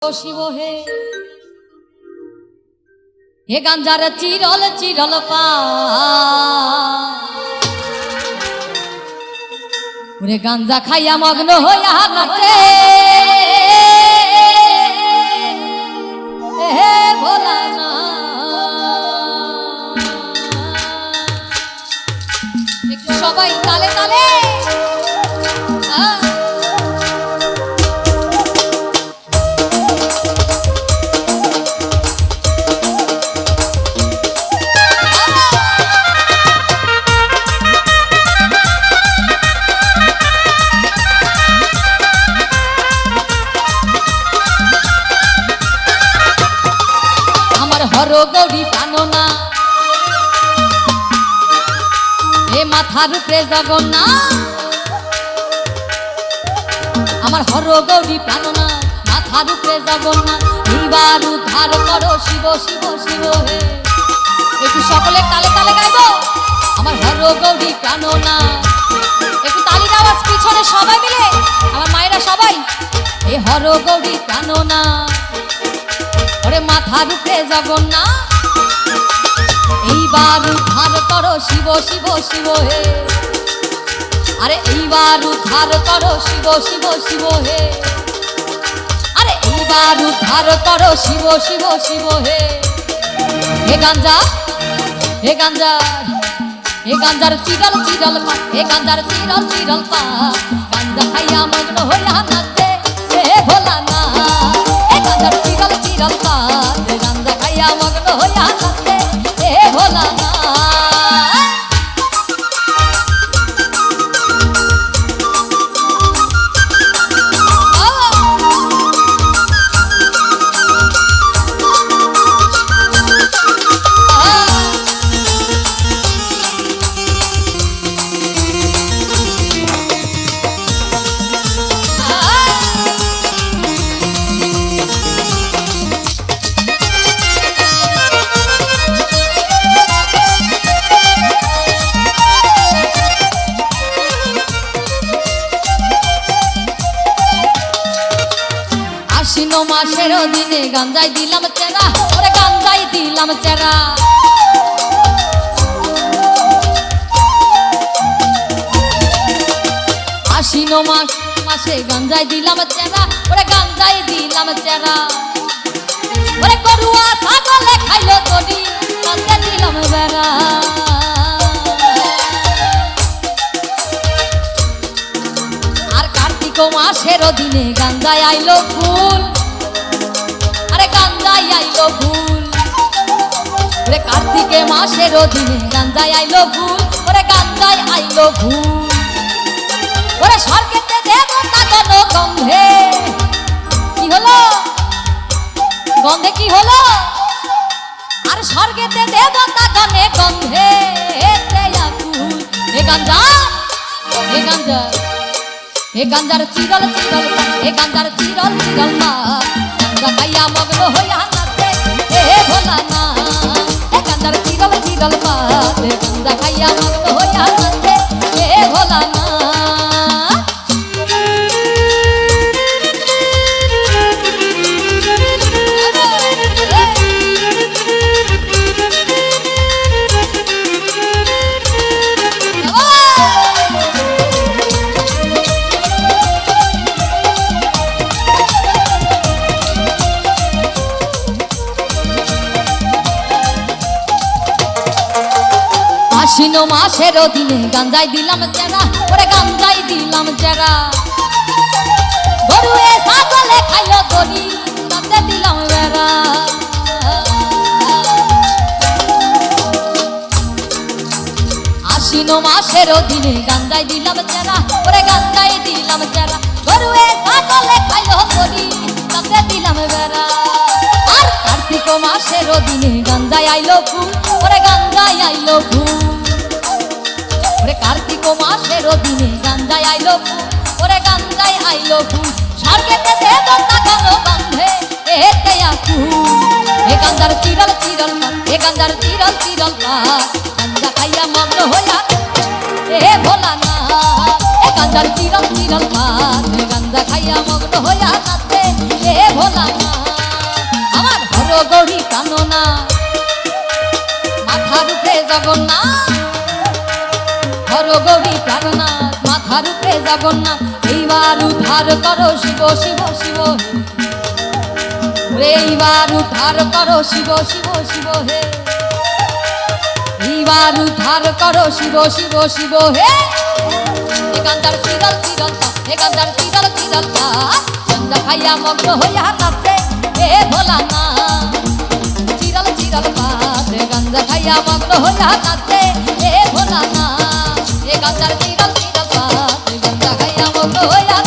শিব হে হে গাঞ্জার চিরল চিরল পা ওরে গাঞ্জা খাইয়া মগ্ন হইয়া নাচে হে ভোলা না একটু সবাই তালে তালে হর গৌরী প্রাণনা এ মাথার উপরে জগন্নাথ আমার হর গৌরী প্রাণনা মাথার উপরে জগন্নাথ এইবার উদ্ধার করো শিব শিব শিব হে একটু সকলে তালে তালে গাইবো আমার হর গৌরী প্রাণনা একটু তালির আওয়াজ পিছনে সবাই মিলে আমার মায়েরা সবাই এ হর গৌরী প্রাণনা ওরে মাথার উপরে জগন্নাথ এইবার উদ্ধার করো শিব শিব শিব হে আরে এইবার উদ্ধার করো শিব শিব শিব হে আরে এইবার উদ্ধার করো শিব শিব শিব হে হে গাঞ্জা হে গাঞ্জা হে গাঞ্জার চিরল চিরল পা হে গাঞ্জার চিরল চিরল পা গাঞ্জা খাইয়া মগ্ন হইয়া নাচে হে ভোলা না হে গাঞ্জার চিরল চিরল পা হে গাঞ্জা খাইয়া মগ্ন হইয়া নাচে হে ভোলা না আশ্বিন মাসের দিনে গাঞ্জাই দিলাম চেরা ওরে গাঞ্জাই দিলাম চেরা আশ্বিন মাসে গাঞ্জাই দিলাম চেরা ওরে গাঞ্জাই দিলাম চেরা ওরে গরুয়া ছাগলে খাইলো তরি গাঞ্জা দিলাম বেড়া আর কার্তিক মাসের দিনে গাঞ্জাই আইলো ফুল আরে গাঞ্জাই আইলো ফুল ওরে কার্তিকে মাসের দিনে গাঞ্জাই আইলো ফুল ওরে গাঞ্জাই আইলো ফুল ওরে স্বর্গেতে দেবতা গণ গন্ধে কি হলো গন্ধে কি হলো আর স্বর্গেতে দেবতা গণে গন্ধে হে গাঞ্জা হে গাঞ্জা হে গাঞ্জার চিরল চিরল পা হে গাঞ্জার চিরল চিরল পা গাঞ্জা খাইয়া মগ্ন হইয়া নাচে হে ভোলা না হে গাঞ্জার চিরল চিরল পা হে গাঞ্জা খাইয়া মগ্ন হইয়া নাচে হে ভোলা না আশ্বিন মাসের দিনে গাঞ্জাই দিলাম চেরা ওরে গাঞ্জাই দিলাম চেরা গরুয়ে ছাগলে খাইলো তরি গাঞ্জা দিলাম বেড়া আশ্বিন মাসের দিনে গাঞ্জাই দিলাম চেরা ওরে গাঞ্জাই দিলাম চেরা গরুয়ে ছাগলে খাইলো তরি গাঞ্জা দিলাম বেড়া আর কার্তিক মাসের দিনে গাঞ্জাই আইলো ফুল ওরে গাঞ্জাই আইলো ফুল ওরে কার্তিক মাসের দিনে গাঞ্জাই আইলো ফুল ওরে গাঞ্জাই আইলো ফুল স্বর্গেতে দেবতা গণ গন্ধে এতে আকুল হে গাঞ্জার চিরল চিরল পা হে গাঞ্জার চিরল চিরল পা গাঞ্জা খাইয়া মগ্ন হইয়া হে ভোলা না হে গাঞ্জার চিরল চিরল পাত গাঞ্জা খাইয়া মগ্ন হইয়া নাচে এ ভোলা না আমার হর গৌরী কাননা মাথার উপরে জগন্নাথ হর গৌরী প্রাণনাথ মাথার উপরে জগন্নাথ এইবার উদ্ধার করো শিব শিব শিব হে এইবার উদ্ধার করো শিব শিব শিব হে এইবার উদ্ধার করো শিব শিব শিব হে গান্ধার চিরল চিরল গান্ধার চিরল চিরল গাঞ্জা খাইয়া মগ্ন হইয়া নাচে এ ভোলা না চিরল চিরল গাঞ্জা খাইয়া মগ্ন হইয়া নাচে এ ভোলা না গান্ধার চিরল চিরল গাঞ্জা খাইয়া মগ্ন হইয়া